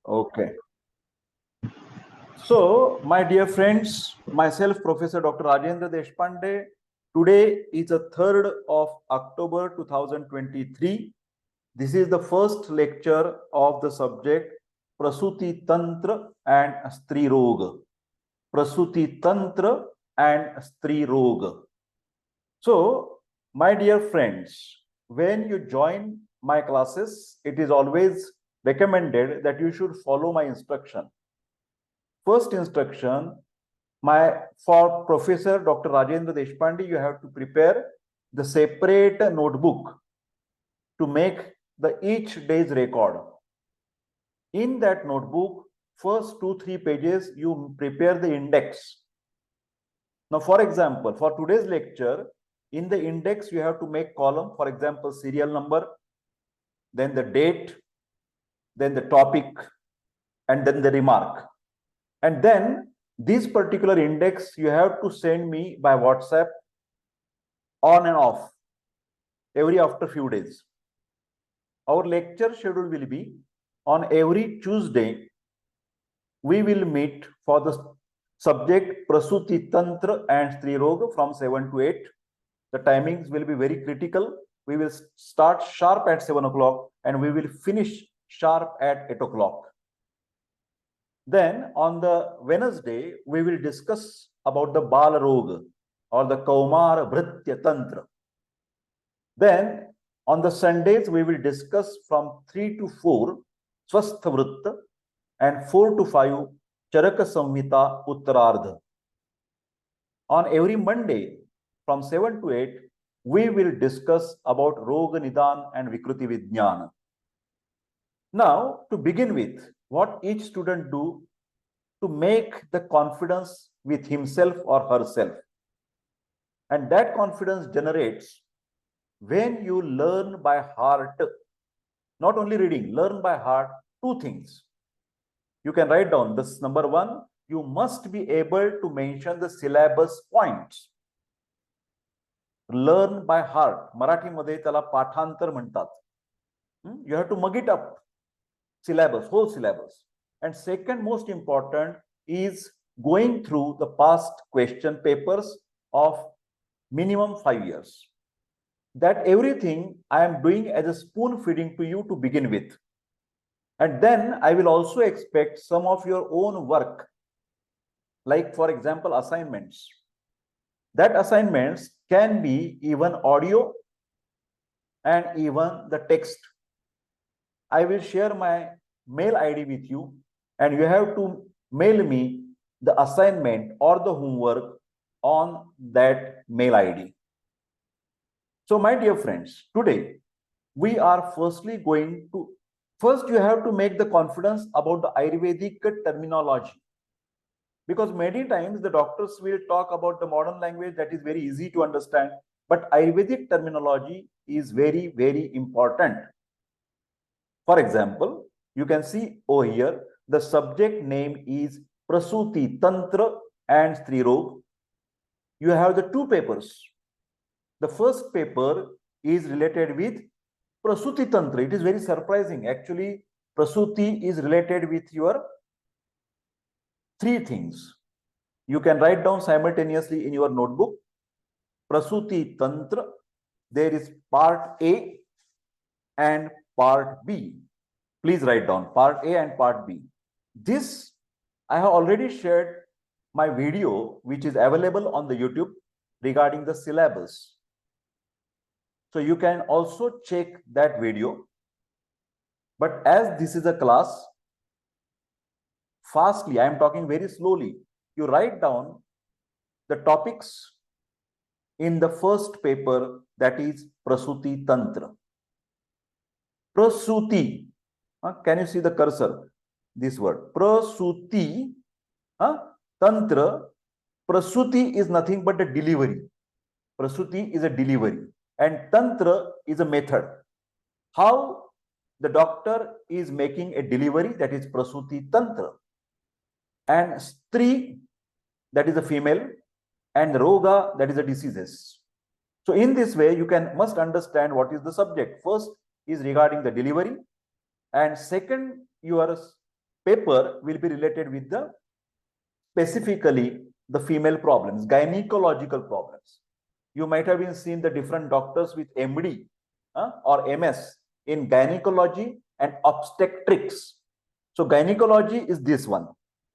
Okay. So, my dear friends, myself, Professor Dr. Rajendra Deshpande, today is the 3rd of October 2023. This is the first lecture of the subject Prasuti Tantra and Stri roga. Prasuti Tantra and Stri roga. So, my dear friends, when you join my classes, it is always recommended that you should follow my instruction. First instruction, for Professor Dr. Rajendra Deshpande, you have to prepare the separate notebook to make the each day's record. In that notebook, first 2-3 pages, you prepare the index. Now, for example, for today's lecture, in the index, you have to make column, for example, serial number, then the date, then the topic, and then the remark. And then this particular index, you have to send me by WhatsApp on and off every after few days. Our lecture schedule will be on every Tuesday. We will meet for the subject Prasuti Tantra and Stri roga from 7 to 8. The timings will be very critical. We will start sharp at 7 o'clock and we will finish sharp at 8 o'clock. Then on the Wednesday, we will discuss about the Bala roga or the Kaumara Bhritya Tantra. Then on the Sundays, we will discuss from 3 to 4 Swastha Vritta and 4 to 5 Charaka Samhita Uttarardha. On every Monday from 7 to 8, we will discuss about Roga Nidan and Vikruti Vijnana. Now, to begin with, what each student do to make the confidence with himself or herself. And that confidence generates when you learn by heart, not only reading, learn by heart, 2 things. You can write down this. Number 1, you must be able to mention the syllabus points. Learn by heart. Marathi मध्ये त्याला पाठांतर म्हणतात. You have to mug it up. Syllabus, whole syllabus. And second most important is going through the past question papers of minimum 5 years. That everything I am doing as a spoon feeding to you to begin with. And then I will also expect some of your own work, like for example, assignments. That assignments can be even audio and even the text. I will share my mail ID with you and you have to mail me the assignment or the homework on that mail ID. So my dear friends, today we are firstly going to, first you have to make the confidence about the Ayurvedic terminology. Because many times the doctors will talk about the modern language that is very easy to understand, but Ayurvedic terminology is very, very important. For example, you can see over here, the subject name is Prasuti Tantra and Stri roga. You have the 2 papers. The first paper is related with Prasuti Tantra. It is very surprising. Actually, Prasuti is related with your 3 things. You can write down simultaneously in your notebook. Prasuti Tantra. There is part A and part B. Please write down part A and part B. This, I have already shared my video, which is available on the YouTube regarding the syllabus. So you can also check that video. But as this is a class, fastly, I am talking very slowly. You write down the topics in the first paper, that is Prasuti Tantra. Prasuti. Can you see the cursor? This word. Prasuti. Tantra. Prasuti is nothing but a delivery. Prasuti is a delivery. And Tantra is a method. How the doctor is making a delivery, that is Prasuti Tantra. And Stri, that is a female, and Roga, that is a diseases. So in this way, you must understand what is the subject. First is regarding the delivery, and second, your paper will be related with the specifically the female problems, gynecological problems. You might have been seen the different doctors with MD or MS in gynecology and obstetrics. So gynecology is this one,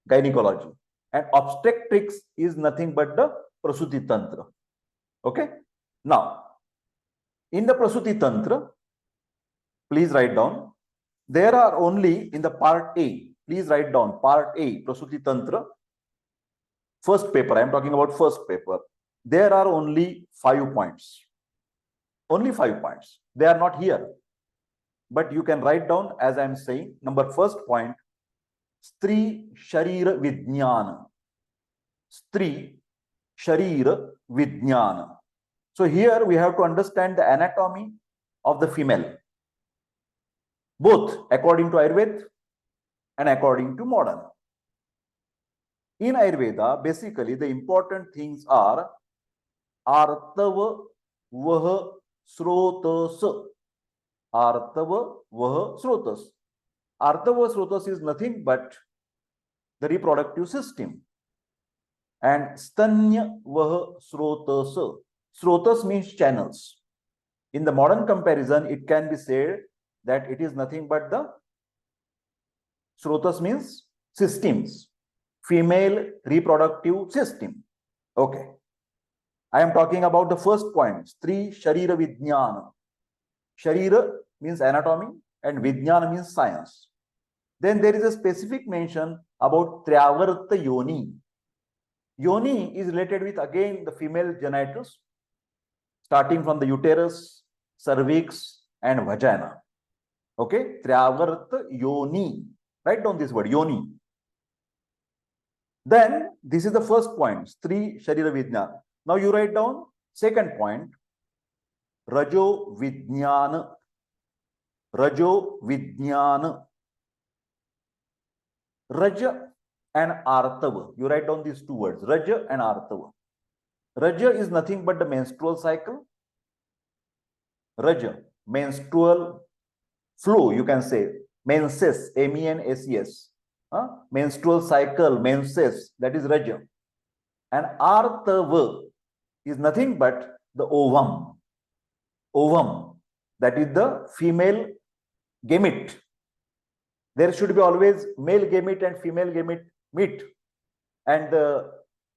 gynecology, and obstetrics is nothing but the Prasuti Tantra. Okay. Now, in the Prasuti Tantra, please write down, there are only in the part A, please write down part A, Prasuti Tantra, first paper, I am talking about first paper. There are only 5 points. Only 5 points. They are not here. But you can write down as I am saying. Number first point, Stri Sharira Vijnana. Stri Sharira Vijnana. So here we have to understand the anatomy of the female, both according to Ayurveda and according to modern. In Ayurveda, basically the important things are Artava Vaha Srotas. Artava Vaha Srotas. Artava Srotas is nothing but the reproductive system. And Stanya Vaha Srotas. Srotas means channels. In the modern comparison, it can be said that it is nothing but the Srotas means systems. Female reproductive system. Okay. I am talking about the first point, Stri Sharira Vijnana. Sharira means anatomy and Vijnana means science. Then there is a specific mention about Tryavarta Yoni. Yoni is related with again the female genitals, starting from the uterus, cervix and vagina. Okay, Tryavarta Yoni. Write down this word, Yoni. Then this is the first point, Stri Sharira Vijnana. Now you write down second point, Rajo Vijnana. Rajo Vijnana. Raja and Artava. You write down these two words, Raja and Artava. Raja is nothing but the menstrual cycle. Raja, menstrual flow, you can say. Menses, M-E-N-S-E-S. Menstrual cycle, menses, that is Raja. And Artava is nothing but the ovum. Ovum, that is the female gamete. There should be always male gamete and female gamete meet, and the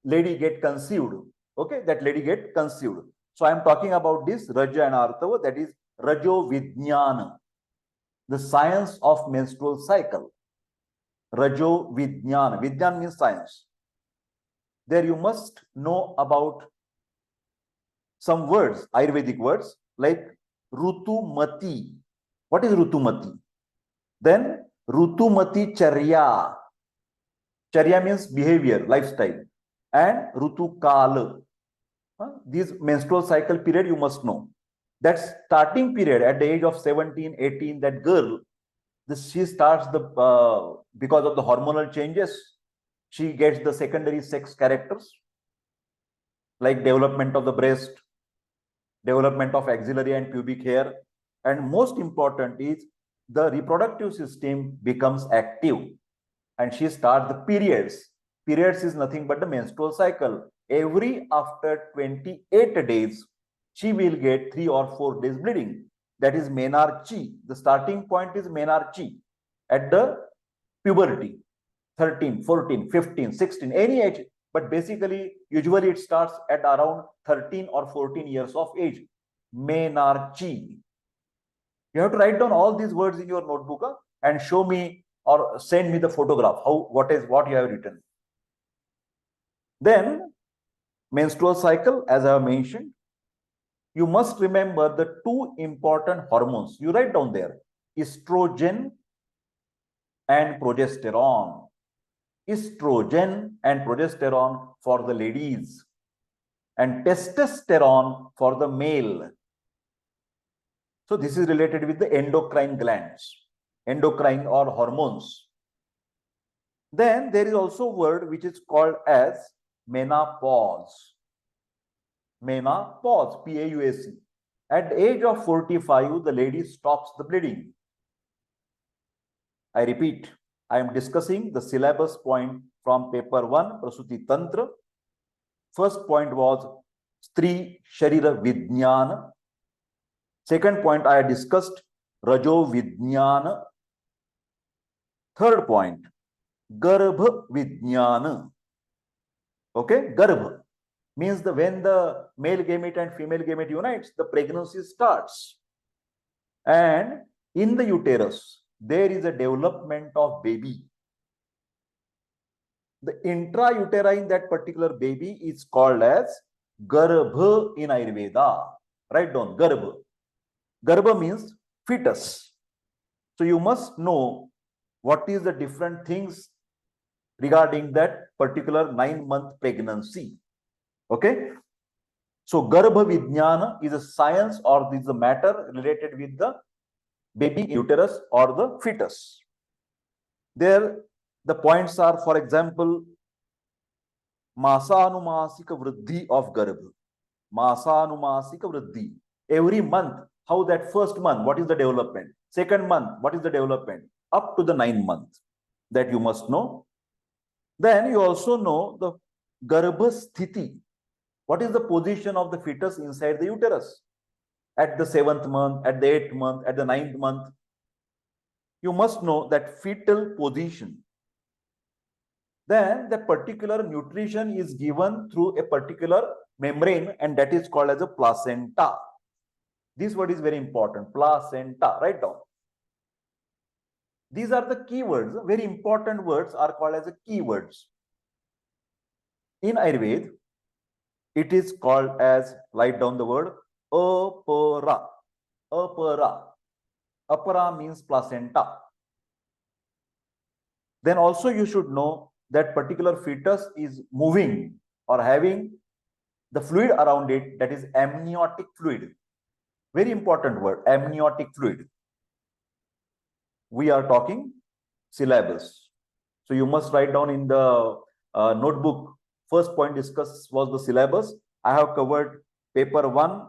lady get conceived. Okay, that lady get conceived. So I am talking about this Raja and Artava, that is Rajo Vijnana, the science of menstrual cycle. Rajo Vijnana. Vijnana means science. There you must know about some words, Ayurvedic words like Rutumati. What is Rutumati? Then Rutumati Charya. Charya means behavior, lifestyle. And Rutukala. These menstrual cycle period you must know. That starting period at the age of 17, 18, that girl, she starts the, because of the hormonal changes, she gets the secondary sex characters like development of the breast, development of axillary and pubic hair, and most important is the reproductive system becomes active and she starts the periods. Periods is nothing but the menstrual cycle. Every after 28 days, she will get 3 or 4 days bleeding. That is menarche. The starting point is menarche at the puberty, 13, 14, 15, 16, any age. But basically, usually it starts at around 13 or 14 years of age. Menarche. You have to write down all these words in your notebook and show me or send me the photograph. What you have written. Then, menstrual cycle, as I have mentioned, you must remember the 2 important hormones. You write down there, estrogen and progesterone. Estrogen and progesterone for the ladies and testosterone for the male. So this is related with the endocrine glands, endocrine or hormones. Then there is also a word which is called as menopause. Menopause, P-A-U-S-E. At the age of 45, the lady stops the bleeding. I repeat, I am discussing the syllabus point from paper 1, Prasuti Tantra. First point was Stri Sharira Vijnana. Second point I discussed Rajo Vijnana. Third point, Garbha Vijnana. Okay, Garbha means when the male gamete and female gamete unites, the pregnancy starts. And in the uterus, there is a development of baby. The intrauterine, that particular baby, is called as Garbha in Ayurveda. Write down Garbha. Garbha means fetus. So you must know what is the different things regarding that particular 9-month pregnancy. Okay. So Garbha Vijnana is a science, or is a matter related with the baby uterus or the fetus. There the points are, for example, Masanumasika Vriddhi of Garbha. Masanumasika Vriddhi. Every month, how that first month, what is the development? Second month, what is the development? Up to the 9th month. That you must know. Then you also know the Garbha Sthiti. What is the position of the fetus inside the uterus? At the 7th month, at the 8th month, at the 9th month. You must know that fetal position. Then the particular nutrition is given through a particular membrane, and that is called as a placenta. This word is very important, placenta. Write down. These are the keywords. Very important words are called as keywords. In Ayurveda, it is called as, write down the word, apara. Apara. Apara means placenta. Then also you should know that particular fetus is moving or having the fluid around it, that is amniotic fluid. Very important word, amniotic fluid. We are talking syllabus. So you must write down in the notebook. First point discussed was the syllabus. I have covered paper 1,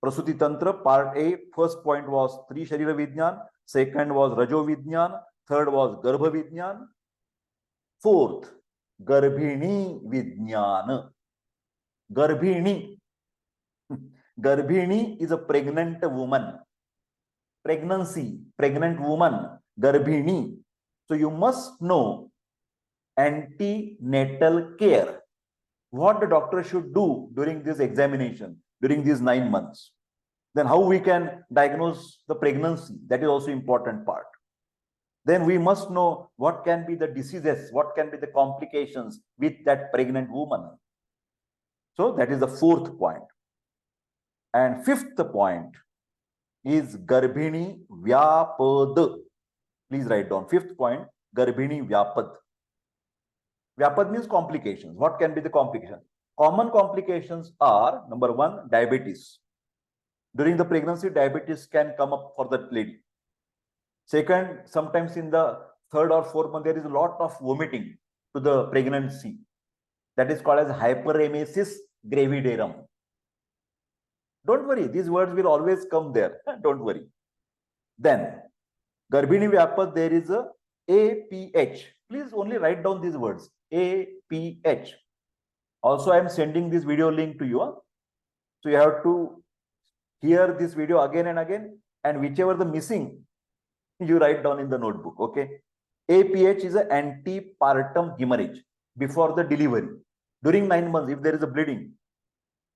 Prasuti Tantra, part A. First point was Stri Sharira Vijnan. Second was Rajo Vijnan. Third was Garbha Vijnan. Fourth, Garbhini Vijnana. Garbhini. Garbhini is a pregnant woman. Pregnancy, pregnant woman, Garbhini. So you must know antenatal care. What the doctor should do during this examination, during these 9 months. Then how we can diagnose the pregnancy. That is also important part. Then we must know what can be the diseases, what can be the complications with that pregnant woman. So that is the fourth point. And fifth point is Garbhini Vyapad. Please write down. Fifth point, Garbhini Vyapad. Vyapad means complications. What can be the complications? Common complications are, number 1, diabetes. During the pregnancy, diabetes can come up for that lady. Second, sometimes in the 3rd or 4th month, there is a lot of vomiting to the pregnancy. That is called as hyperemesis gravidarum. Don't worry, these words will always come there. Don't worry. Then, Garbhini Vyapad, there is a APH. Please only write down these words. APH. Also, I am sending this video link to you. So you have to hear this video again and again, and whichever the missing, you write down in the notebook. Okay. APH is an antepartum hemorrhage before the delivery. During 9 months, if there is a bleeding,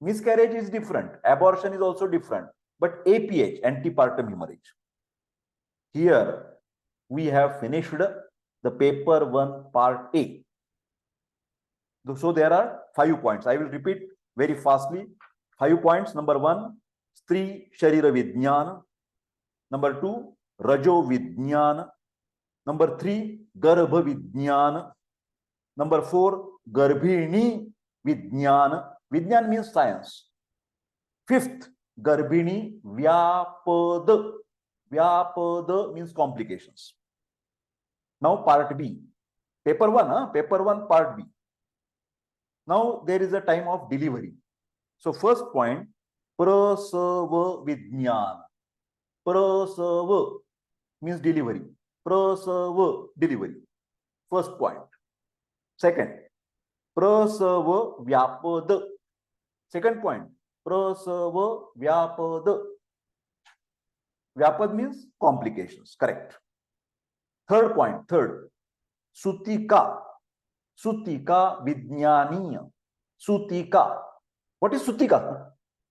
miscarriage is different. Abortion is also different. But APH, antepartum hemorrhage. Here, we have finished the paper 1 part A. So there are 5 points. I will repeat very fastly. 5 points. Number 1, Stri Sharira Vijnana. Number 2, Rajo Vijnana. Number 3, Garbha Vijnana. Number 4, Garbhini Vijnana. Vijnana means science. 5th, Garbhini Vyapad. Vyapad means complications. Now part B. Paper 1, paper 1 part B. Now there is a time of delivery. So first point, Prasava Vijnana. Prasava means delivery. prasava, delivery. First point. Second, prasava vyapad. Second point, prasava vyapad. Vyapad means complications, correct. Third point, sutika. Sutika vijnaniya. Sutika. What is sutika?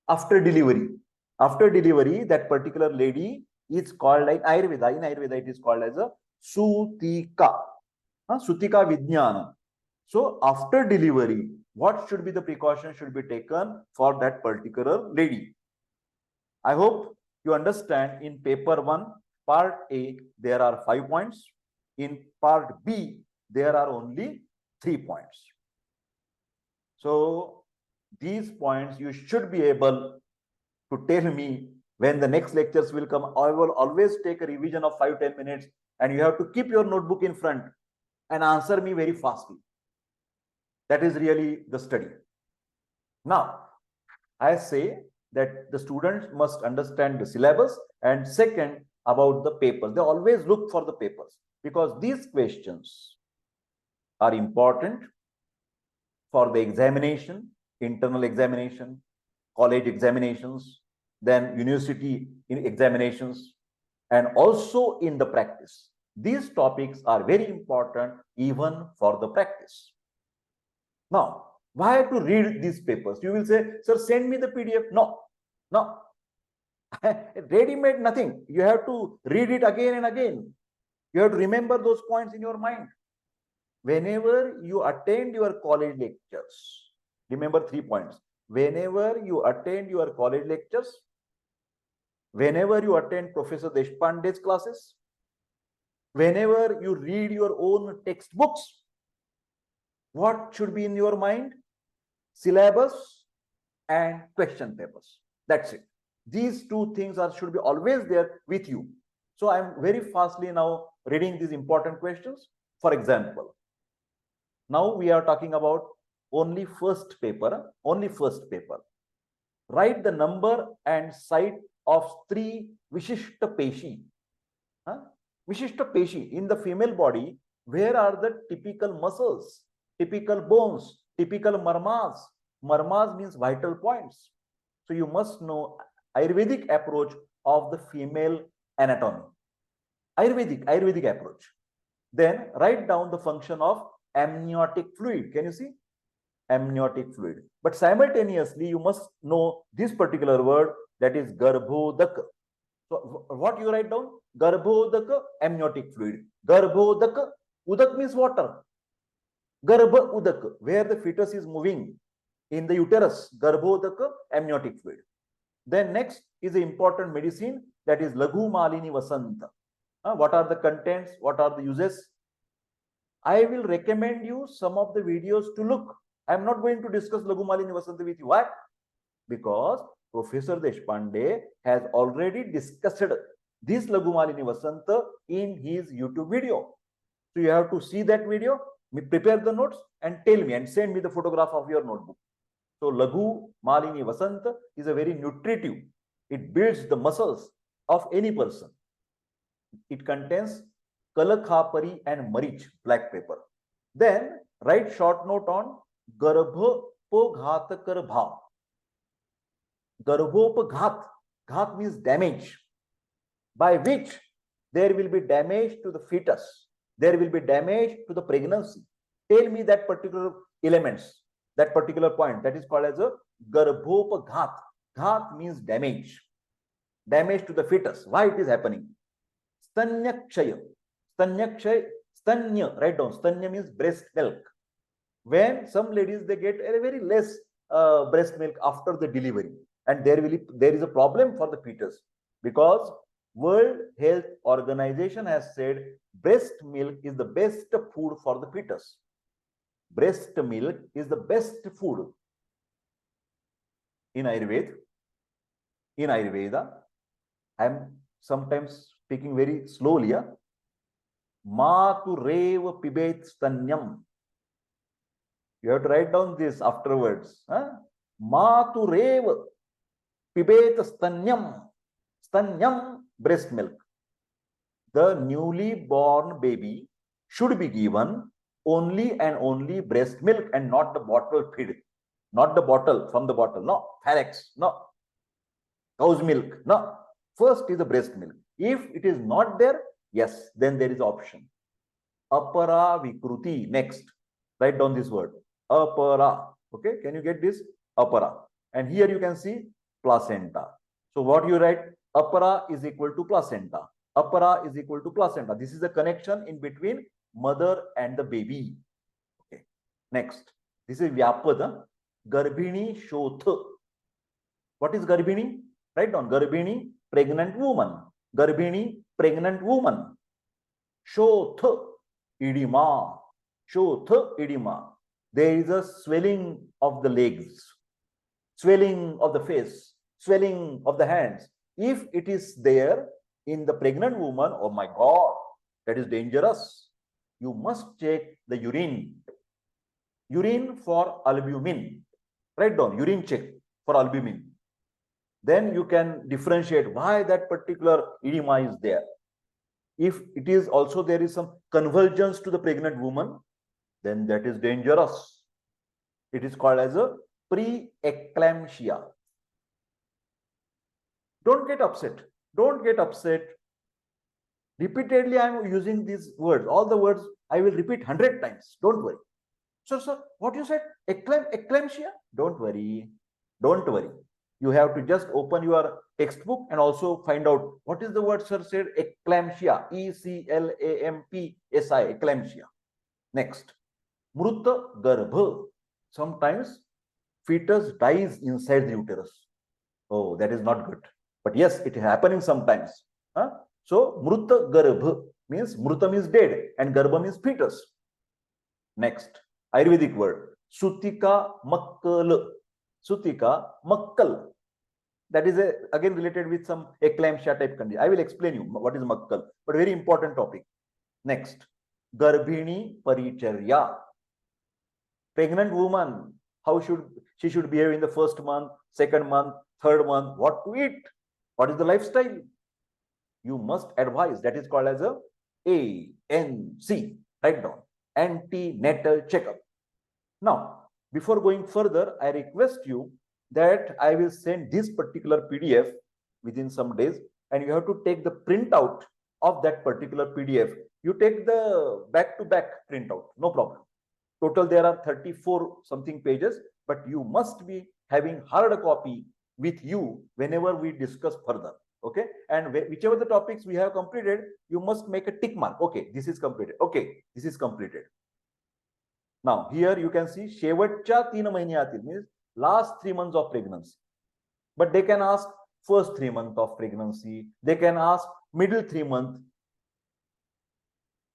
After delivery. After delivery, that particular lady is called like Ayurveda. In Ayurveda, it is called as a sutika. Sutika vijnana. So after delivery, what should be the precaution should be taken for that particular lady? I hope you understand. In paper 1, part A, there are 5 points. In part B, there are only 3 points. So these points you should be able to tell me when the next lectures will come. I will always take a revision of 5-10 minutes, and you have to keep your notebook in front and answer me very fastly. That is really the study. Now, I say that the students must understand the syllabus, and second, about the papers. They always look for the papers because these questions are important for the examination, internal examination, college examinations, then university examinations, and also in the practice. These topics are very important even for the practice. Now, why to read these papers? You will say, sir, send me the PDF. No. Ready-made nothing. You have to read it again and again. You have to remember those points in your mind. Whenever you attend your college lectures, remember 3 points. Whenever you attend your college lectures, whenever you attend Professor Deshpande's classes, whenever you read your own textbooks, what should be in your mind? Syllabus and question papers. That's it. These 2 things should be always there with you. So I'm very fastly now reading these important questions. For example, now we are talking about only first paper. Write the number and site of Stri Vishishta Peshi. Vishishta Peshi, in the female body, where are the typical muscles, typical bones, typical marmas? Marmas means vital points. So you must know Ayurvedic approach of the female anatomy. Ayurvedic approach. Then write down the function of amniotic fluid. Can you see? Amniotic fluid. But simultaneously, you must know this particular word, that is garbhodaka. So what you write down? Garbhodaka, amniotic fluid. Garbhodaka, udak means water. Garbha udak, where the fetus is moving in the uterus. Garbhodaka, amniotic fluid. Then next is the important medicine, that is Laghu Malini Vasanta. What are the contents? What are the uses? I will recommend you some of the videos to look. I am not going to discuss Laghu Malini Vasanta with you. Why? Because Professor Deshpande has already discussed this Laghu Malini Vasanta in his YouTube video. So you have to see that video, prepare the notes, and tell me and send me the photograph of your notebook. So Laghu Malini Vasanta is a very nutritive. It builds the muscles of any person. It contains Kalakhapari and Marich, black pepper. Then write short note on Garbhopaghatakar bhav. Garbhopaghat. Ghat means damage, by which there will be damage to the fetus. There will be damage to the pregnancy. Tell me that particular elements, that particular point. That is called as a Garbhopaghat. Ghat means damage. Damage to the fetus. Why it is happening? Stanyakshaya. Stanyakshaya. Stanya. Write down. Stanya means breast milk. When some ladies, they get a very less breast milk after the delivery, and there is a problem for the fetus, because World Health Organization has said breast milk is the best food for the fetus. Breast milk is the best food in Ayurveda. In Ayurveda, I am sometimes speaking very slowly. Matu reva pibet stanyam. You have to write down this afterwards. Matu reva pibet stanyam. Stanyam, breast milk. the newly born baby should be given only and only breast milk and not the bottle feed. Not the bottle, from the bottle. No, Pharax, no. Cow's milk, no. First is the breast milk. If it is not there, yes, then there is option. Apara vikruti. Next, write down this word. Apara. Okay, can you get this? Apara. And here you can see placenta. So what you write? Apara is equal to placenta. Apara is equal to placenta. This is the connection in between mother and the baby. Okay. Next, this is Vyapada. Garbhini Shoth. What is Garbhini? Write down. Garbhini, pregnant woman. Garbhini, pregnant woman. Shoth, edema. Shoth, edema. There is a swelling of the legs, swelling of the face, swelling of the hands. If it is there in the pregnant woman, oh my God, that is dangerous. You must check the urine. Urine for albumin. Write down, urine check for albumin. Then you can differentiate why that particular edema is there. If it is also there is some convergence to the pregnant woman, then that is dangerous. It is called as a preeclampsia. Don't get upset. Don't get upset. Repeatedly, I am using these words. All the words I will repeat 100 times. Don't worry. Sir, what you said? Eclampsia? Don't worry. Don't worry. You have to just open your textbook and also find out what is the word sir said. Eclampsia. E-C-L-A-M-P-S-I. Eclampsia. Next. Mruta garbha. Sometimes fetus dies inside the uterus. Oh, that is not good. But yes, it is happening sometimes. So, mruta garbha means mruta means dead and garbha means fetus. Next, Ayurvedic word. Sutika makkal. Sutika makkal. That is again related with some eclampsia type condition. I will explain you what is makkal, but very important topic. Next, Garbhini paricharya. Pregnant woman, how should she behave in the first month, second month, third month, what to eat, what is the lifestyle? You must advise. That is called as a ANC. Write down. Antenatal checkup. Now, before going further, I request you that I will send this particular PDF within some days, and you have to take the printout of that particular PDF. You take the back-to-back printout, no problem. Total, there are 34 something pages, but you must be having hard copy with you whenever we discuss further. Okay, and whichever the topics we have completed, you must make a tick mark. Okay, this is completed. Okay, this is completed. Now here you can see शेवटच्या 3 महिन्यातील means last 3 months of pregnancy. But they can ask first 3 months of pregnancy. They can ask middle 3 months.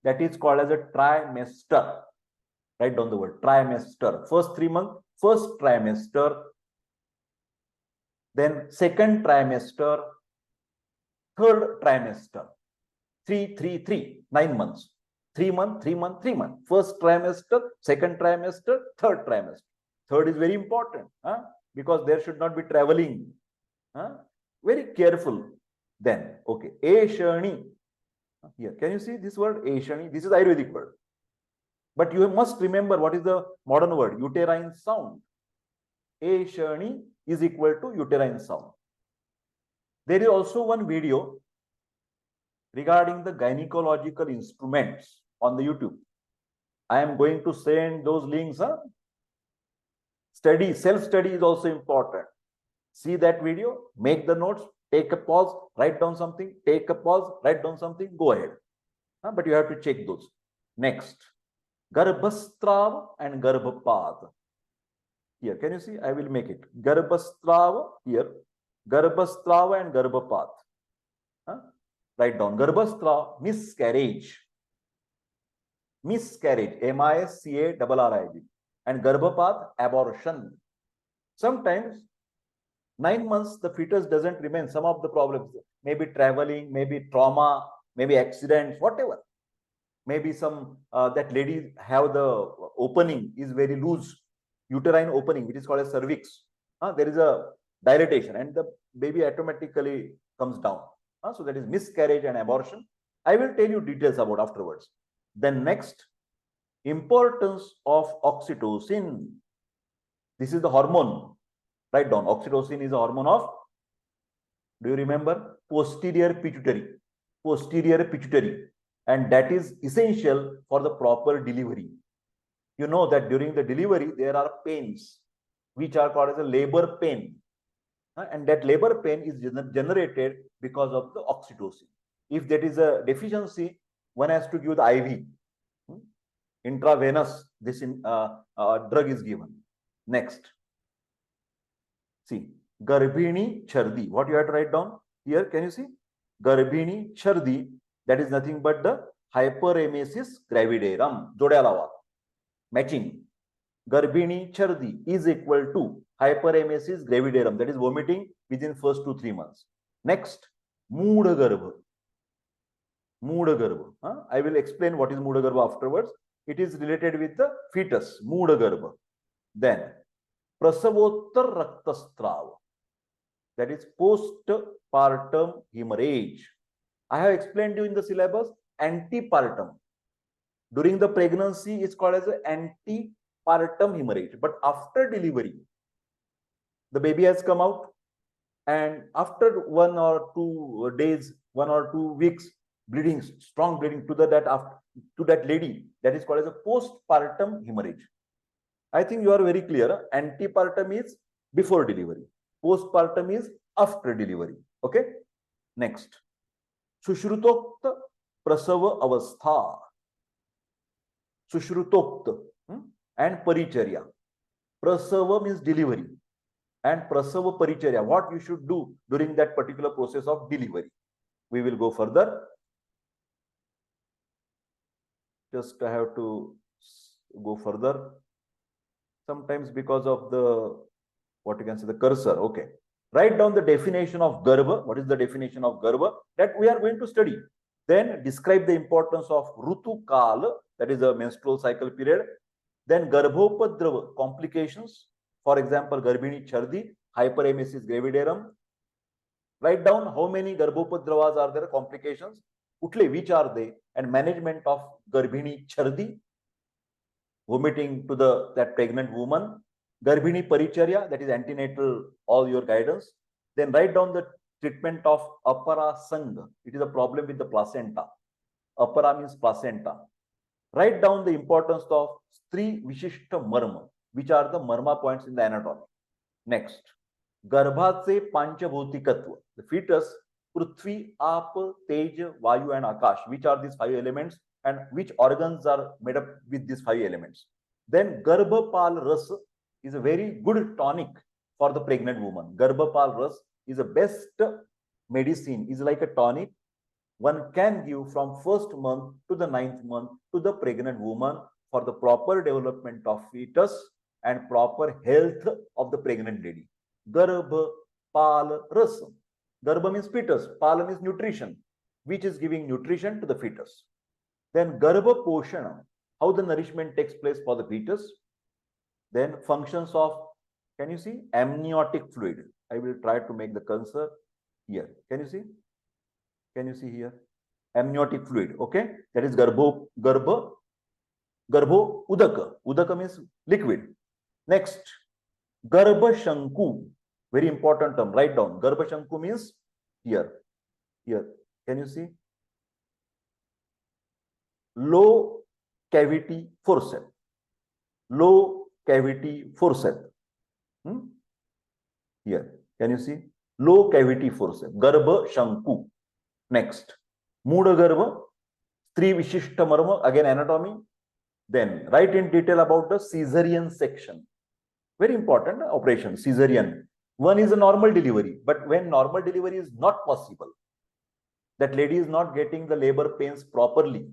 That is called as a trimester. Write down the word trimester. First 3 months, first trimester. Then second trimester. Third trimester. 9 months. 3 months, 3 months, 3 months. First trimester, second trimester, third trimester. Third is very important because there should not be traveling. Very careful. Then, okay, Eshani. Here, can you see this word Eshani? This is Ayurvedic word. But you must remember what is the modern word, uterine sound. Eshani is equal to uterine sound. There is also one video regarding the gynecological instruments on the YouTube. I am going to send those links. Study, self-study is also important. See that video, make the notes, take a pause, write down something, take a pause, write down something, go ahead. But you have to check those. Next, Garbhastrava and Garbhapad. Here, can you see? I will make it. Garbhastrava here, Garbhastrava and Garbhapad. Write down. Garbhastrava, miscarriage. Miscarriage, M-I-S-C-A-R-R-I-G. And Garbhapad, abortion. Sometimes 9 months the fetus doesn't remain. Some of the problems, maybe traveling, maybe trauma, maybe accidents, whatever. Maybe some that ladies have the opening is very loose, uterine opening, which is called a cervix. There is a dilatation and the baby automatically comes down. So that is miscarriage and abortion. I will tell you details about afterwards. Then next, importance of oxytocin. This is the hormone. Write down. Oxytocin is a hormone of, do you remember? Posterior pituitary. Posterior pituitary. And that is essential for the proper delivery. You know that during the delivery, there are pains, which are called as a labor pain. And that labor pain is generated because of the oxytocin. If there is a deficiency, one has to give the IV. Intravenous, this drug is given. Next. See, Garbhini Chardi. What you have to write down here? Can you see? Garbhini Chardi, that is nothing but the hyperemesis gravidarum. Jodalawa. Matching. Garbhini Chardi is equal to hyperemesis gravidarum, that is vomiting within first 2-3 months. Next, Mood Garbha. Mood Garbha. I will explain what is Mood Garbha afterwards. It is related with the fetus, Mood Garbha. Then, Prasavottar Raktastrava, that is postpartum hemorrhage. I have explained you in the syllabus, antepartum. During the pregnancy, it's called as an antepartum hemorrhage. But after delivery, the baby has come out, and after 1 or 2 days, 1 or 2 weeks, bleeding, strong bleeding to that lady, that is called as a postpartum hemorrhage. I think you are very clear. Antepartum is before delivery. Postpartum is after delivery. Okay. Next. Sushrutokta prasava avastha. Sushrutokta and paricharya. Prasava means delivery. And prasava paricharya, what you should do during that particular process of delivery. We will go further. Just I have to go further. Sometimes because of the, what you can say, the cursor. Okay. Write down the definition of Garbha. What is the definition of Garbha? That we are going to study. Then describe the importance of Rutu Kala, that is a menstrual cycle period. Then Garbhopadrava, complications. For example, Garbhini Chardi, hyperemesis gravidarum. Write down how many Garbhopadravas are there, complications, which are they, and management of Garbhini Chardi, vomiting to that pregnant woman. Garbhini Paricharya, that is antenatal, all your guidance. Then write down the treatment of Apara Sangha. It is a problem with the placenta. Apara means placenta. Write down the importance of Stri Vishishta Marma, which are the marma points in the anatomy. Next, Garbhatse Panchabhutikatva, the fetus, Prithvi, Apa, Teja, Vayu and Akash, which are these 5 elements and which organs are made up with these 5 elements. Then Garbhapal Ras is a very good tonic for the pregnant woman. Garbhapal Ras is the best medicine, is like a tonic one can give from 1st month to the 9th month to the pregnant woman for the proper development of fetus and proper health of the pregnant lady. Garbha Pal Ras. Garbha means fetus, Pala means nutrition, which is giving nutrition to the fetus. Then Garbha Poshana, how the nourishment takes place for the fetus. Then functions of, can you see, amniotic fluid. I will try to make the cursor here. Can you see? Can you see here? Amniotic fluid. Okay. That is Garbho Udaka. Udaka means liquid. Next, Garbha Shanku. Very important term. Write down. Garbha Shanku means here. Here. Can you see? Low cavity forceps. Low cavity forceps. Here. Can you see? Low cavity forceps. Garbha Shanku. Next. Muda Garbha. Stri Vishishta Marma. Again anatomy. Then write in detail about the caesarean section. Very important operation. Caesarean. One is a normal delivery. But when normal delivery is not possible, that lady is not getting the labor pains properly,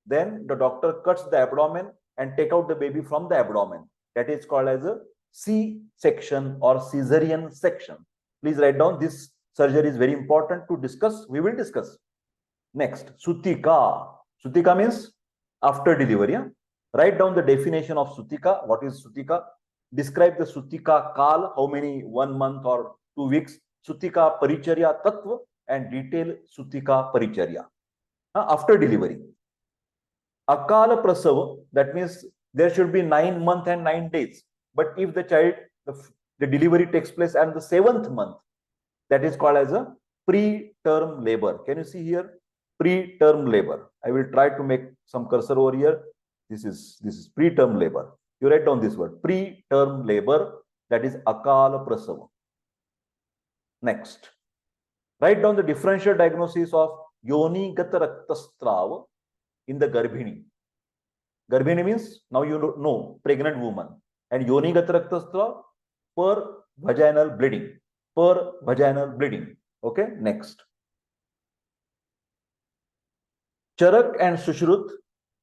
then the doctor cuts the abdomen and take out the baby from the abdomen. That is called as a C-section or caesarean section. Please write down. This surgery is very important to discuss. We will discuss. Next, Sutika. Sutika means after delivery. Write down the definition of Sutika. What is Sutika? Describe the Sutika Kal, how many, 1 month or 2 weeks. Sutika Paricharya Tattva and detail Sutika Paricharya. after delivery. Akala prasava, that means there should be 9 months and 9 days. But if the child, the delivery takes place at the 7th month, that is called as a preterm labor. Can you see here? Preterm labor. I will try to make some cursor over here. This is preterm labor. You write down this word, preterm labor, that is akala prasava. Next, write down the differential diagnosis of yoni gata raktastrava in the garbhini. Garbhini means, now you know, pregnant woman. And yoni gata raktastrava, per vaginal bleeding. Per vaginal bleeding. Okay, next. Charak and Sushrut,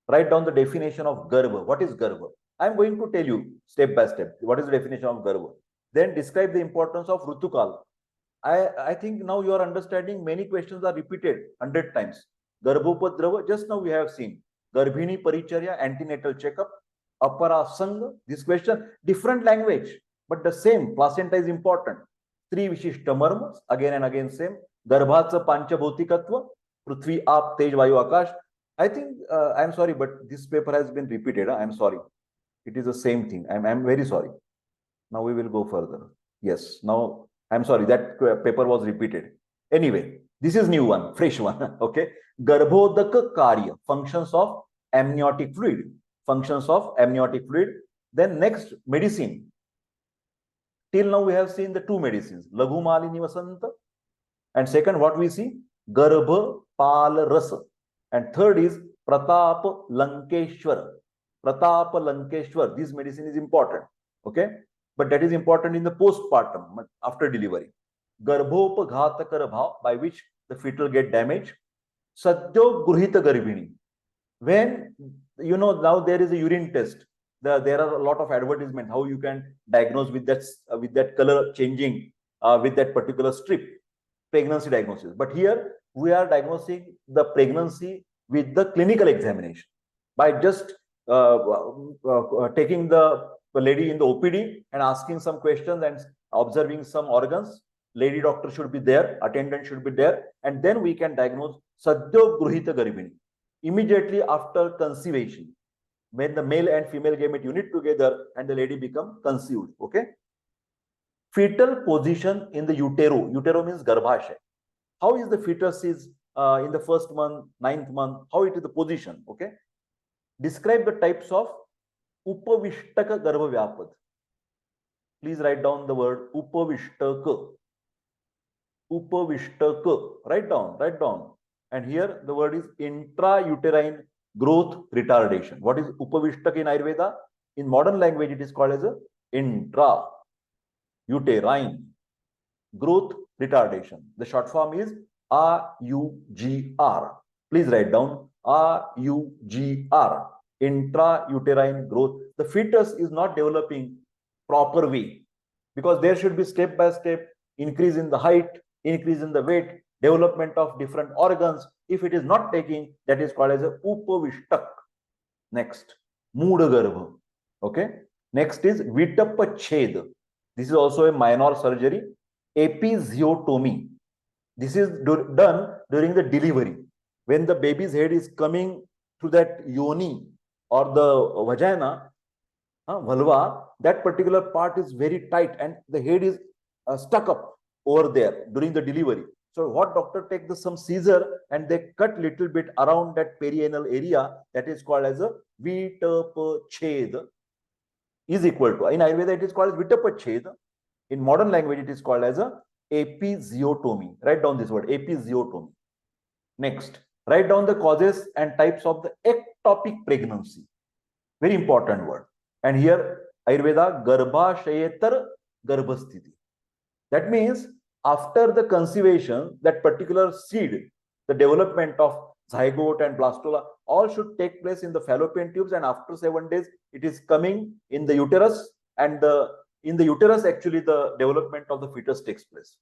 write down the definition of Garbha. What is Garbha? I am going to tell you step by step what is the definition of Garbha. Then describe the importance of Rutukal. I think now you are understanding, many questions are repeated 100 times. Garbhopadrava, just now we have seen. Garbhini Paricharya, antenatal checkup. Apara Sangha, this question, different language, but the same. Placenta is important. Three Vishishta Marma, again and again same. Garbhatsa Panchabhotikatva, Prithvi, Aap, Tej, Vayu, Akash. I think, I'm sorry, but this paper has been repeated. I'm sorry. It is the same thing. I'm very sorry. Now we will go further. Yes, now I'm sorry, that paper was repeated. Anyway, this is new one, fresh one. Okay. Garbhodaka Karya, functions of amniotic fluid. Functions of amniotic fluid. Then next, medicine. Till now we have seen the two medicines, Laghu Malini Vasanta. And second, what we see? Garbha Pal Rasa. And third is Pratap Lankeshwar. Pratap Lankeshwar. This medicine is important. Okay. But that is important in the postpartum, after delivery. Garbhopaghataka bhav, by which the fetal get damaged. Sadyo Gruhita Garbhini. When, you know, now there is a urine test. There are a lot of advertisement how you can diagnose with that color changing, with that particular strip, pregnancy diagnosis. But here we are diagnosing the pregnancy with the clinical examination by just taking the lady in the OPD and asking some questions and observing some organs. Lady doctor should be there, attendant should be there, and then we can diagnose Sadyo Gruhita Garbhini. Immediately after conceivation, when the male and female gamete unit together and the lady become conceived. Okay. Fetal position in the utero. Utero means garbhashay. How is the fetus is in the first month, 9th month? How it is the position? Okay. Describe the types of Upavishtaka Garbha Vyapad. Please write down the word Upavishtaka. Upavishtaka. Write down. And here the word is intrauterine growth retardation. What is Upavishtaka in Ayurveda? In modern language, it is called as a intrauterine growth retardation. The short form is AUGR. Please write down AUGR. Intrauterine growth. The fetus is not developing proper way, because there should be step by step increase in the height, increase in the weight, development of different organs. If it is not taking, that is called as a Upavishtak. Next, Moodagarbha. Okay. Next is Vitapachhed. This is also a minor surgery. Episiotomy. This is done during the delivery. When the baby's head is coming to that yoni or the vagina, vulva, that particular part is very tight and the head is stuck up over there during the delivery. So what doctor take some scissor and they cut little bit around that perianal area, that is called as a Vitapachhed, is equal to, in Ayurveda it is called as Vitapachhed. In modern language it is called as a episiotomy. Write down this word, episiotomy. Next, write down the causes and types of the ectopic pregnancy. Very important word. And here Ayurveda Garbhashayetar Garbhasthiti. That means after the conceivation, that particular seed, the development of zygote and blastula, all should take place in the fallopian tubes, and after 7 days, it is coming in the uterus, and in the uterus, actually, the development of the fetus takes place.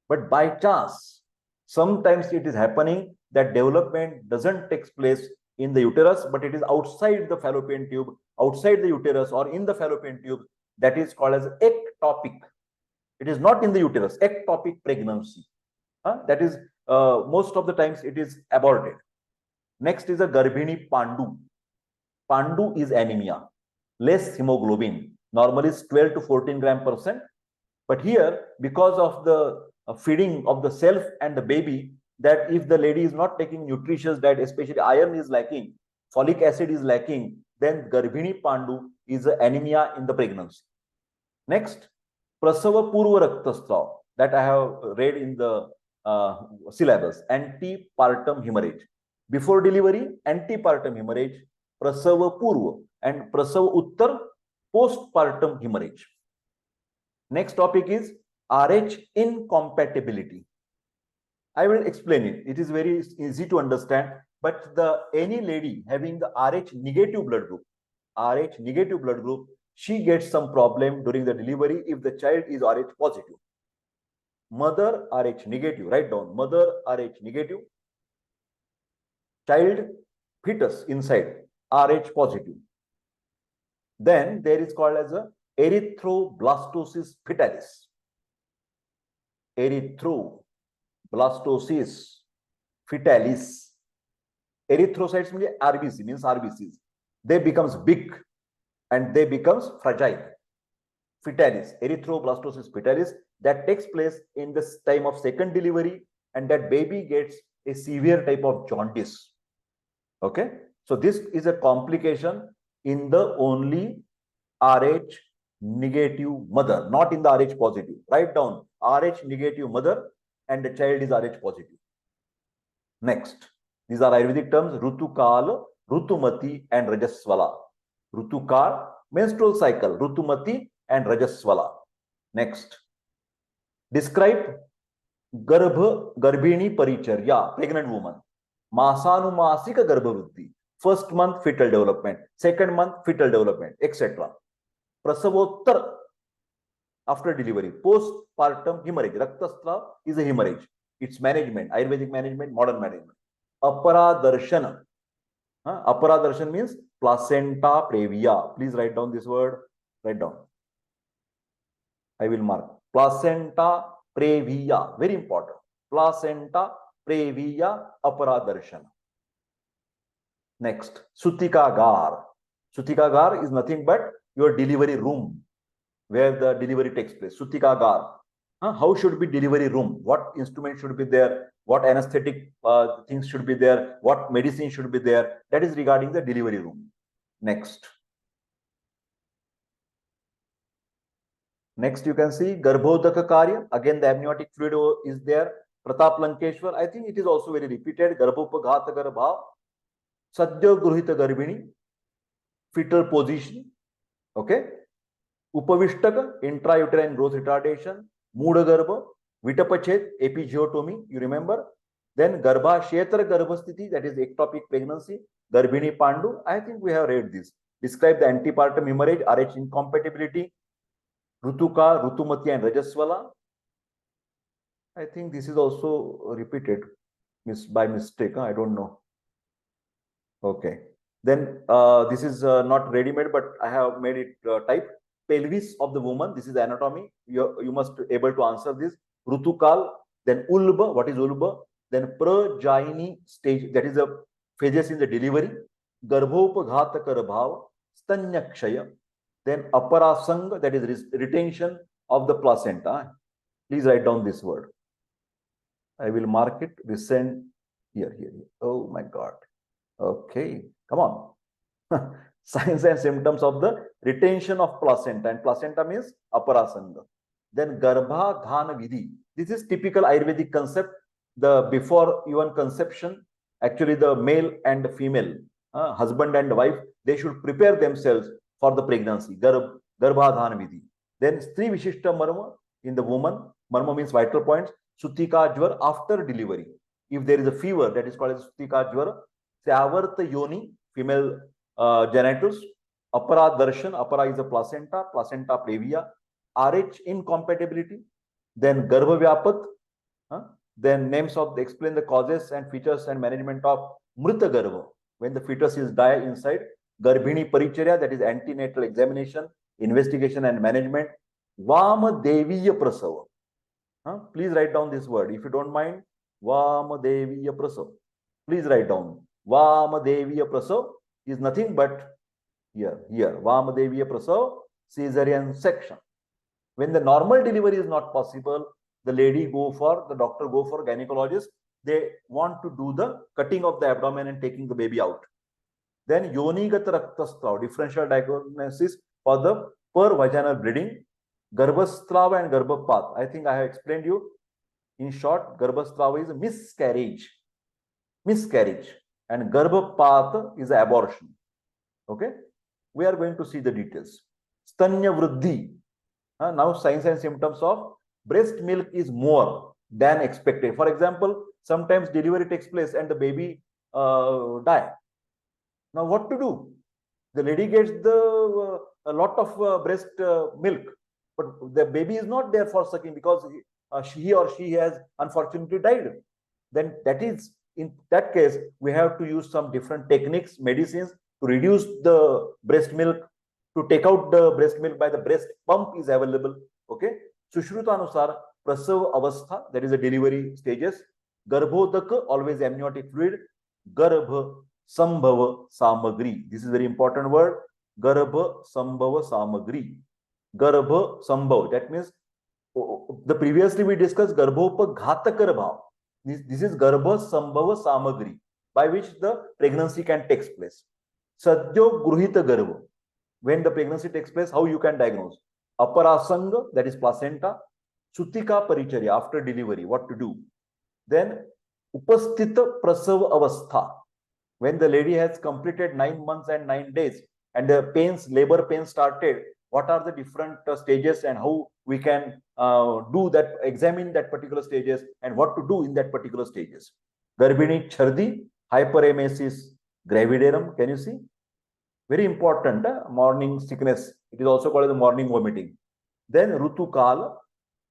But by chance, sometimes it is happening that development doesn't take place in the uterus, but it is outside the fallopian tube, outside the uterus, or in the fallopian tube. That is called as ectopic. It is not in the uterus, ectopic pregnancy. That is, most of the times it is aborted. Next is a Garbhini Pandu. Pandu is anemia, less hemoglobin. Normally it's 12 to 14 gram %. But here, because of the feeding of the self and the baby, that if the lady is not taking nutritious diet, especially iron is lacking, folic acid is lacking, then Garbhini Pandu is anemia in the pregnancy. Next, Prasava Purva Raktastrav, that I have read in the syllabus, antepartum hemorrhage. Before delivery, antepartum hemorrhage, Prasava Purva, and Prasava Uttar, postpartum hemorrhage. Next topic is RH incompatibility. I will explain it. It is very easy to understand, but any lady having the RH negative blood group, she gets some problem during the delivery if the child is RH positive. Mother RH negative, write down, mother RH negative, child fetus inside RH positive. Then there is called as a erythroblastosis fetalis. Erythroblastosis fetalis. Erythrocytes means RBCs. They becomes big and they becomes fragile. Fetalis, erythroblastosis fetalis, that takes place in the time of second delivery, and that baby gets a severe type of jaundice. Okay, so this is a complication in the only RH negative mother, not in the RH positive. Write down RH negative mother and the child is RH positive. Next, these are Ayurvedic terms: Rutukal, Rutumati, and Rajaswala. Rutukal, menstrual cycle, Rutumati, and Rajaswala. Next, describe Garbhini Paricharya, pregnant woman. Masanumasika Garbhavritti, first month fetal development, second month fetal development, etc. Prasavottar, after delivery, postpartum hemorrhage. Raktastra is a hemorrhage. Its management, Ayurvedic management, modern management. Apara Darshana. Apara Darshan means placenta previa. Please write down this word. Write down. I will mark. Placenta previa. Very important. Placenta previa apara darshana. Next, Sutikagar. Sutikagar is nothing but your delivery room where the delivery takes place. Sutikagar. How should be delivery room? What instrument should be there? What anesthetic things should be there? What medicine should be there? That is regarding the delivery room. Next. Next, you can see Garbhodaka Karya. Again, the amniotic fluid is there. Pratap Lankeshwar. I think it is also very repeated. Garbhopagata Garbha. Sadhya Gruhita Garbhini. Fetal position. Okay. Upavishtaka, intrauterine growth retardation. Muda Garbha. Vitapachet, episiotomy. You remember? Then Garbha Kshetra Garbhasthiti, that is ectopic pregnancy. Garbhini Pandu. I think we have read this. Describe the antepartum hemorrhage, RH incompatibility. Rutuka, Rutumati, and Rajaswala. I think this is also repeated by mistake. I don't know. Okay. Then this is not ready-made, but I have made it type. Pelvis of the woman. This is anatomy. You must be able to answer this. Rutukal. Then Ulba. What is Ulba? Then Prajayini stage. That is the phases in the delivery. Garbhopaghataka Bhava. Stanyakshaya. Then Aparasanga, that is retention of the placenta. Please write down this word. I will mark it. Resend here. Oh my God. Okay, come on. Signs and symptoms of the retention of placenta, and placenta means Aparasanga. Then Garbha Dhana Vidhi. This is typical Ayurvedic concept. The before even conception, actually the male and the female, husband and wife, they should prepare themselves for the pregnancy. Garbha Dhana Vidhi. Then Stri Vishishta Marma in the woman. Marma means vital points. Sutika Jwar after delivery. If there is a fever, that is called as Sutika Jwar. Syavarta Yoni, female genitals. Apara Darshan, Apara is a placenta, placenta previa. RH incompatibility. Then Garbha Vyapat. Then names of, explain the causes and features and management of Mrita Garbha, when the fetus is die inside. Garbhini Paricharya, that is antenatal examination, investigation and management. Vamadeviya Prasava. Please write down this word. If you don't mind, Vamadeviya Prasava. Please write down. Vamadeviya Prasav is nothing but here. Vamadeviya Prasav, caesarean section. When the normal delivery is not possible, the doctor go for gynecologist. They want to do the cutting of the abdomen and taking the baby out. Then Yonigata Raktastrav, differential diagnosis for the per vaginal bleeding. Garbhastrava and Garbhapat. I think I have explained you. In short, Garbhastrava is a miscarriage. And Garbhapat is abortion. Okay? We are going to see the details. Stanya Vruddhi. Now, signs and symptoms of breast milk is more than expected. For example, sometimes delivery takes place and the baby die. Now, what to do? The lady gets a lot of breast milk, but the baby is not there for sucking because he or she has unfortunately died. Then in that case, we have to use some different techniques, medicines to reduce the breast milk, to take out the breast milk by the breast pump is available. Okay. Sushruta Anusar, Prasav Avastha, that is the delivery stages. Garbhodak, always amniotic fluid. Garbha Sambhava Samagri. This is very important word. Garbha Sambhava Samagri. Garbha Sambhav. That means the previously we discussed Garbhopaghatakar bhav. This is Garbha Sambhava Samagri, by which the pregnancy can take place. Sadyo Gruhita Garbha. When the pregnancy takes place, how you can diagnose? Aparasanga, that is placenta. Sutika Paricharya, after delivery, what to do? Then Upasthita Prasav Avastha. When the lady has completed 9 months and 9 days and the labor pains started, what are the different stages and how we can examine that particular stages and what to do in that particular stages. Garbhini Chardi, hyperemesis gravidarum, can you see? Very important, morning sickness. It is also called as the morning vomiting. Then Rutukala,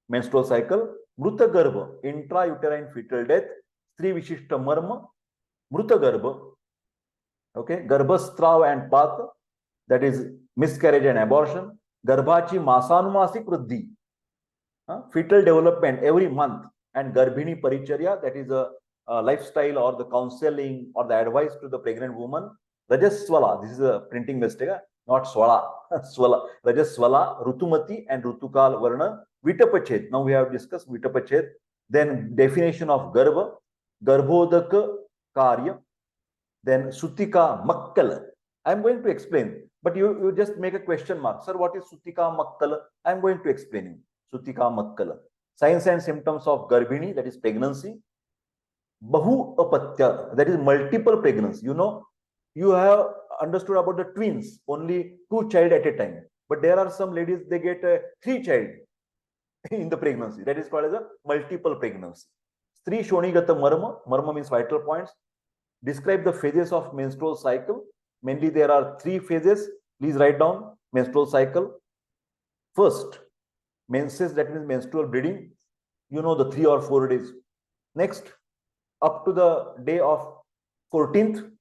menstrual cycle. Mruta Garbha, intrauterine fetal death. Stri Vishishta Marma. Mruta Garbha. Okay. Garbhastrav and Pat, that is miscarriage and abortion. Garbhachi Masanumasik Vruddhi. Fetal development every month. And Garbhini Paricharya, that is a lifestyle or the counseling or the advice to the pregnant woman. Rajaswala, this is a printing mistake, not Swala. Swala. Rajaswala, Rutumati and Rutukal Varna, Vitapached. Now we have discussed Vitapached. Then definition of Garbha, Garbhodaka Karya, then Sutika Makkala. I am going to explain, but you just make a question mark. Sir, what is Sutika Makkala? I am going to explain you. Sutika Makkala. Signs and symptoms of Garbhini, that is pregnancy. Bahu Apatya, that is multiple pregnancy. You have understood about the twins, only 2 child at a time. But there are some ladies, they get 3 child in the pregnancy. That is called as a multiple pregnancy. Stri Shonigata Marma. Marma means vital points. Describe the phases of menstrual cycle. Mainly there are 3 phases. Please write down menstrual cycle. First, menses, that means menstrual bleeding. The 3 or 4 days. Next, up to the day of 14th,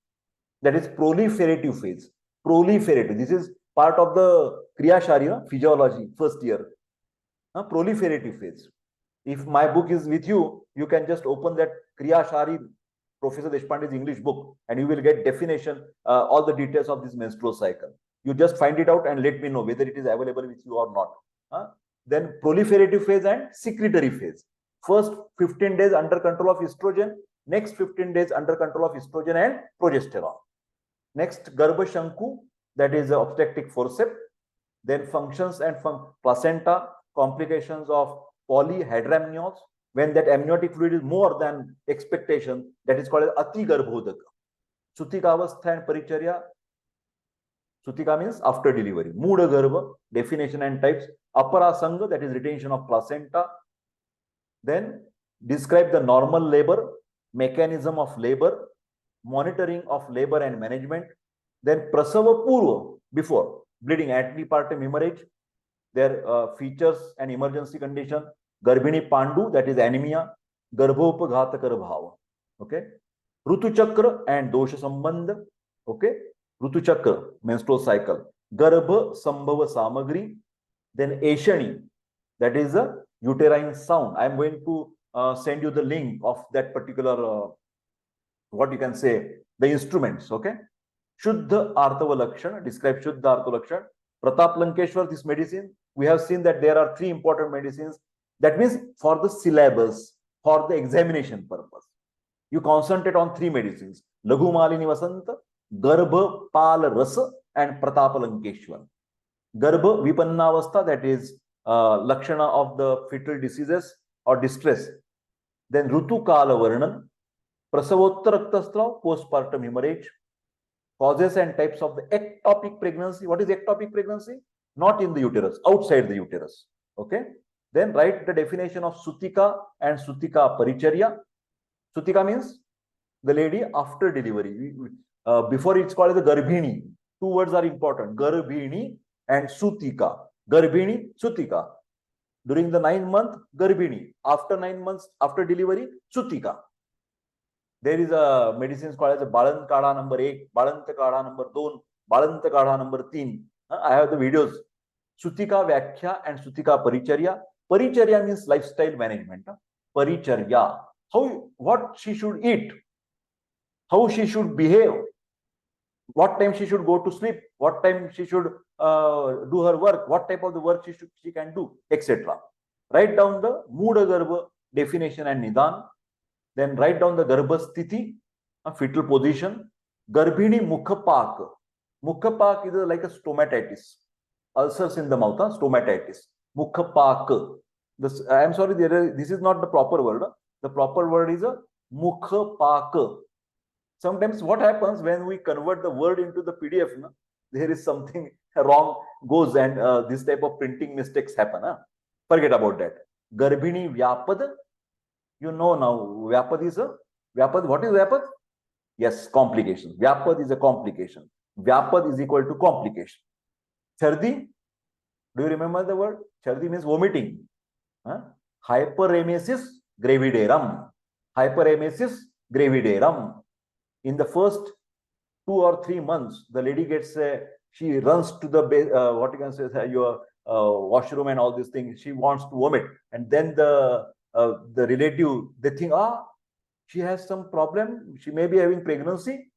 that is proliferative phase. Proliferative. This is part of the Kriya Shari, physiology, first year. Proliferative phase. If my book is with you, you can just open that Kriya Shari, Professor Deshpande's English book, and you will get definition, all the details of this menstrual cycle. You just find it out and let me know whether it is available with you or not. Then proliferative phase and secretory phase. First 15 days under control of estrogen, next 15 days under control of estrogen and progesterone. Next, Garbha Shanku, that is obstetric forceps. Then functions and placenta, complications of polyhydramnios. When that amniotic fluid is more than expectation, that is called as Ati Garbhodaka. Sutika Avastha and Paricharya. Sutika means after delivery. Muda Garbha, definition and types. Aparasanga, that is retention of placenta. Then describe the normal labor, mechanism of labor, monitoring of labor and management. Then Prasava Purva, before bleeding, antepartum hemorrhage, their features and emergency condition. Garbhini Pandu, that is anemia. Garbhopaghatakar bhava. Okay. Rutu Chakra and Dosha Sambandha. Okay. Rutu Chakra, menstrual cycle. Garbha Sambhava Samagri. Then Eshani, that is a uterine sound. I am going to send you the link of that particular, what you can say, the instruments, okay? Shuddha Artava Lakshan, describe Shuddha Artava Lakshan. Pratap Lankeshwar, this medicine, we have seen that there are 3 important medicines. That means for the syllabus, for the examination purpose, you concentrate on 3 medicines: Laghu Malini Vasanta, Garbha Pal Rasa, and Pratap Lankeshwar. Garbha Vipannavastha, that is Lakshana of the fetal diseases or distress. Then Rutu Kala Varnan, Prasavottar Raktastrav, postpartum hemorrhage, causes and types of the ectopic pregnancy. What is ectopic pregnancy? Not in the uterus, outside the uterus. Okay. Then write the definition of Sutika and Sutika Paricharya. Sutika means the lady after delivery. Before it's called as the Garbhini. 2 words are important: Garbhini and Sutika. Garbhini, Sutika. During the 9 month, Garbhini. After 9 months, after delivery, Sutika. There is a medicine called as a Balant Kada number 8, Balant Kada number 2, Balant Kada number 3. I have the videos. Sutika Vyakhya and Sutika Paricharya. Paricharya means lifestyle management. Paricharya. What she should eat, how she should behave, what time she should go to sleep, what time she should do her work, what type of the work she can do, etc. Write down the Muda Garbha definition and Nidan. Then write down the Garbha Sthiti, fetal position. Garbhini Mukhapak. Mukhapak is like a stomatitis. Ulcers in the mouth, stomatitis. Mukhapak. I am sorry, this is not the proper word. The proper word is a Mukhapak. Sometimes what happens when we convert the word into the PDF, there is something wrong goes, and this type of printing mistakes happen. Forget about that. Garbhini Vyapad. You know now, Vyapad is a Vyapad. What is Vyapad? Yes, complication. Vyapad is a complication. Vyapad is equal to complication. Chardi. Do you remember the word? Chardi means vomiting. Hyperemesis gravidarum. Hyperemesis gravidarum. In the first 2 or 3 months, the lady gets she runs to the what you can say, your washroom and all these things. She wants to vomit, and then the relative, they think, she has some problem. She may be having pregnancy.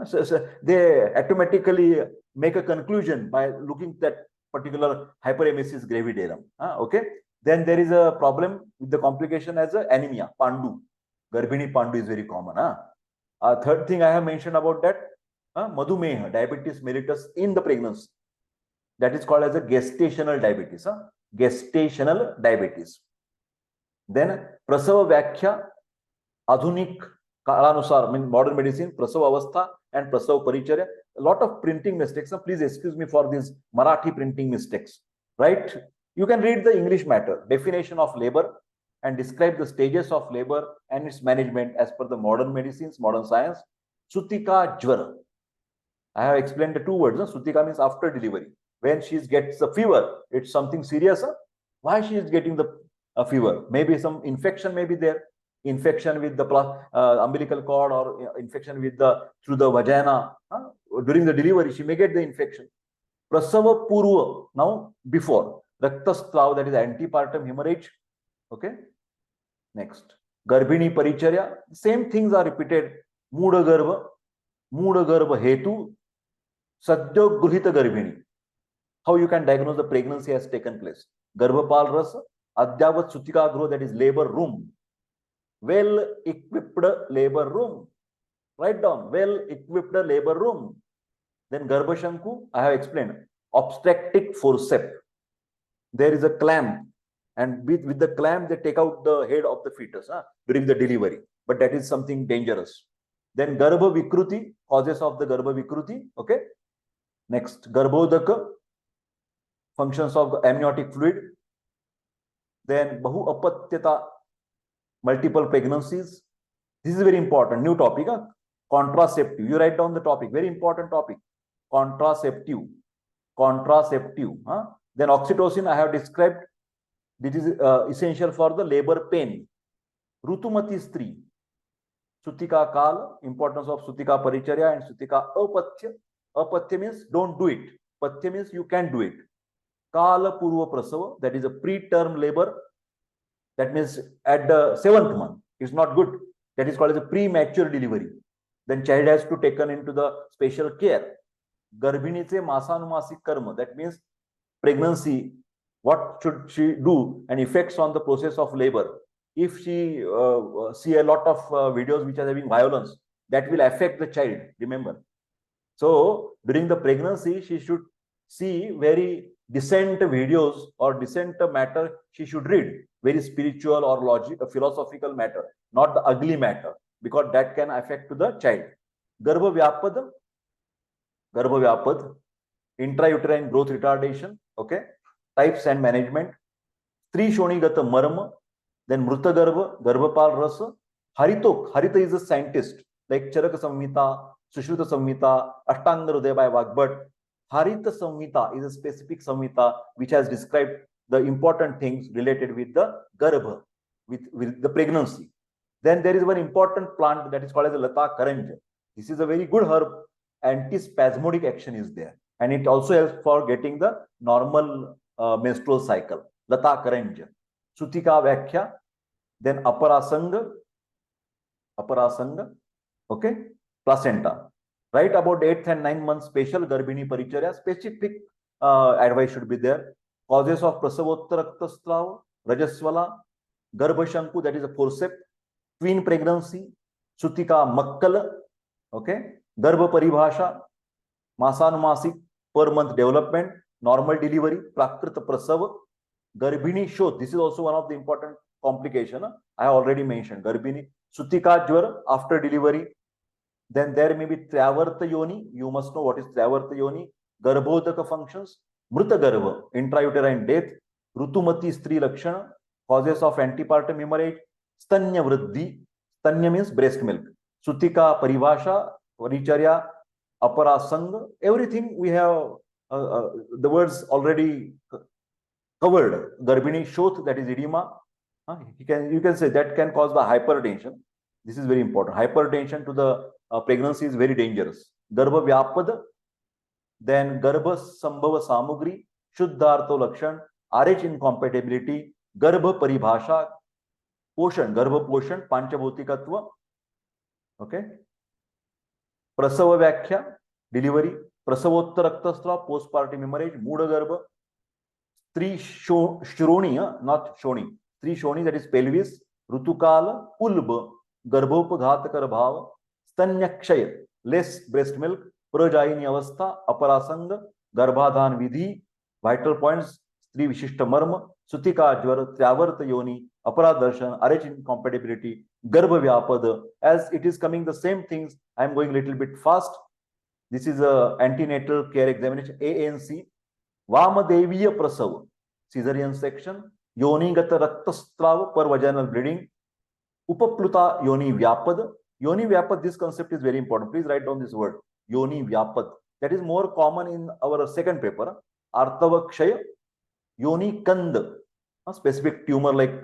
So they automatically make a conclusion by looking at that particular hyperemesis gravidarum. Okay. Then there is a problem with the complication as anemia, Pandu. Garbhini Pandu is very common. Third thing I have mentioned about that, Madhumeha, diabetes mellitus in the pregnancy. That is called as a gestational diabetes. Gestational diabetes. Then Prasava Vyakhya, Adhunik Kalanusar, I mean modern medicine, Prasava Avastha and Prasava Paricharya. A lot of printing mistakes. Please excuse me for these Marathi printing mistakes. Right? You can read the English matter, definition of labor, and describe the stages of labor and its management as per the modern medicines, modern science. Sutika Jvara. I have explained the 2 words. Sutika means after delivery. When she gets a fever, it's something serious. Why she is getting the fever? Maybe some infection may be there. Infection with the umbilical cord, or infection with through the vagina. During the delivery, she may get the infection. Prasava Purva, now before. Raktastrav, that is antepartum hemorrhage. Okay. Next. Garbhini Paricharya. Same things are repeated. Muda Garbha Hetu, Sadyo Gruhita Garbhini. How you can diagnose the pregnancy has taken place. Garbhapal Rasa, Adhyavat Sutika Gro, that is labor room. Well equipped labor room. Write down, well equipped labor room. Then Garbhashanku, I have explained. Obstetric forceps. There is a clamp, and with the clamp they take out the head of the fetus during the delivery. But that is something dangerous. Then Garbha Vikruti, causes of the Garbha Vikruti. Okay. Next, Garbhodaka, functions of the amniotic fluid. Then Bahu Apatyata, multiple pregnancies. This is very important. New topic. Contraceptive. You write down the topic. Very important topic. Contraceptive. Contraceptive. Then oxytocin I have described. This is essential for the labor pain. Rutumati Stri. Sutika Kal, importance of Sutika Paricharya and Sutika Apatya. Apatya means don't do it. Patya means you can do it. Kala Purva Prasava, that is a preterm labor. That means at the 7th month. It's not good. That is called as a premature delivery. then child has to taken into the special care. Garbhiniche masanumasic karma, that means pregnancy, what should she do, and effects on the process of labor. If she see a lot of videos which are having violence, that will affect the child, remember. So during the pregnancy, she should see very decent videos or decent matter she should read, very spiritual or logic, philosophical matter, not the ugly matter, because that can affect to the child. Garbha vyapad, intrauterine growth retardation, okay, types and management, Stri Shonigata Marma, then Mrutagarbha, Garbhapal Rasa, Harita is a scientist, like Charaka Samhita, Sushruta Samhita, Ashtanga Hridaya by Vagbhat. Harita Samhita is a specific Samhita which has described the important things related with the Garbha, with the pregnancy. Then there is one important plant that is called as the Lata Karanja. This is a very good herb, antispasmodic action is there, and it also helps for getting the normal menstrual cycle. Lata Karanja. Sutika Vakhya, then Aparasanga, okay, placenta. Right about 8th and 9th month special Garbhini Paricharya, specific advice should be there. Causes of Prasavottara Raktastrava, Rajaswala, Garbhashanku, that is a forceps, twin pregnancy, Sutika Makkala, okay, Garbha Paribhasha, Masanumasic per month development, normal delivery, Prakrita Prasava, Garbhini Shodh. This is also one of the important complication. I have already mentioned Garbhini, Sutika Jwar after delivery. Then there may be Travarta Yoni. You must know what is Travarta Yoni. Garbhodaka functions, Mruta Garbha, intrauterine death, Rutumati Stri Lakshana, causes of antepartum hemorrhage, Stanya Vriddhi, Stanya means breast milk, Sutika Paribhasha, Paricharya, Aparasanga, everything we have the words already covered. Garbhini Shodh, that is edema. You can say that can cause the hypertension. This is very important. Hypertension to the pregnancy is very dangerous. Garbha Vyapad, then Garbha Sambhava Samugri, Shuddhartho Lakshan, RH incompatibility, Garbha Paribhasha, Poshan, Garbha Poshan, Panchabhutikatva, okay. Prasava Vakhya, delivery, Prasavottara Raktastrava, postpartum hemorrhage, Muda Garbha, Stri Shroni, not Shoni, Stri Shoni, that is pelvis, Rutukala, Pulba, Garbhopaghatakar Bhava, Stanyakshaya, less breast milk, Prajayini Avastha, Aparasanga, Garbhadhan Vidhi, vital points, Stri Vishishta Marma, Sutika Jwar, Travarta Yoni, Aparadarshan, RH incompatibility, Garbha Vyapada. As it is coming the same things, I am going a little bit fast. This is a antenatal care examination, ANC, Vamadeviya Prasava, caesarean section, Yonigata Raktastrava per vaginal bleeding, Upapluta Yoni Vyapad. Yoni Vyapad, this concept is very important. Please write down this word, Yoni Vyapad. That is more common in our second paper. Artavakshaya, Yoni Kand, a specific tumor like.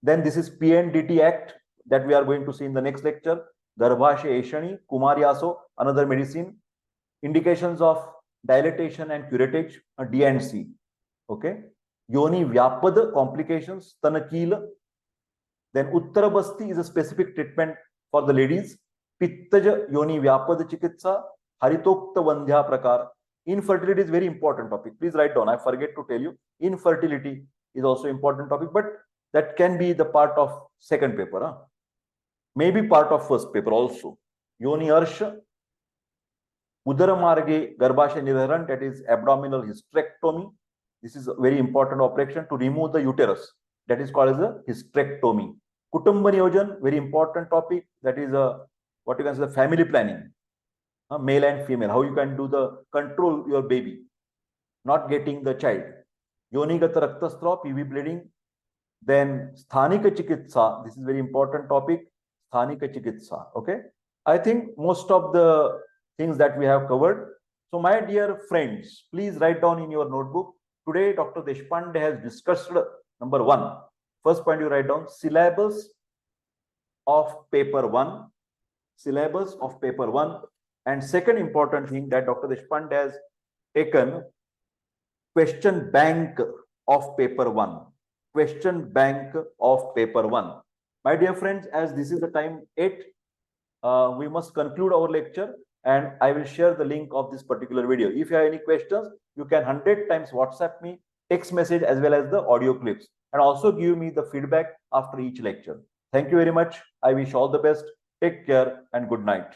Then this is PNDT Act that we are going to see in the next lecture. Garbhashe Eshani, Kumaryaso, another medicine. Indications of dilatation and curettage, D and C. Okay. Yoni Vyapad, complications, Tanakila. Then Uttarabasti is a specific treatment for the ladies. Pittaja Yoni Vyapad Chikitsa, Haritokta Vandhya Prakar. Infertility is very important topic. Please write down. I forget to tell you. Infertility is also important topic, but that can be the part of second paper. Maybe part of first paper also. Yoni Arsha, Udaramarge Garbhasha Nidharan, that is abdominal hysterectomy. This is a very important operation to remove the uterus. That is called as a hysterectomy. Kutumba Niyojan, very important topic. That is what you can say the family planning. Male and female, how you can do the control your baby, not getting the child. Yonigata Raktastrava, PV bleeding. Then Sthanika Chikitsa, this is very important topic. Sthanika Chikitsa, okay. I think most of the things that we have covered. So my dear friends, please write down in your notebook. Today, Dr. Deshpande has discussed number 1. First point you write down, syllabus of paper 1. Syllabus of paper 1. And second important thing that Dr. Deshpande has taken, question bank of paper 1. Question bank of paper 1. My dear friends, as this is the time 8, we must conclude our lecture, and I will share the link of this particular video. If you have any questions, you can 100 times WhatsApp me, text message, as well as the audio clips, and also give me the feedback after each lecture. Thank you very much. I wish all the best. Take care and good night.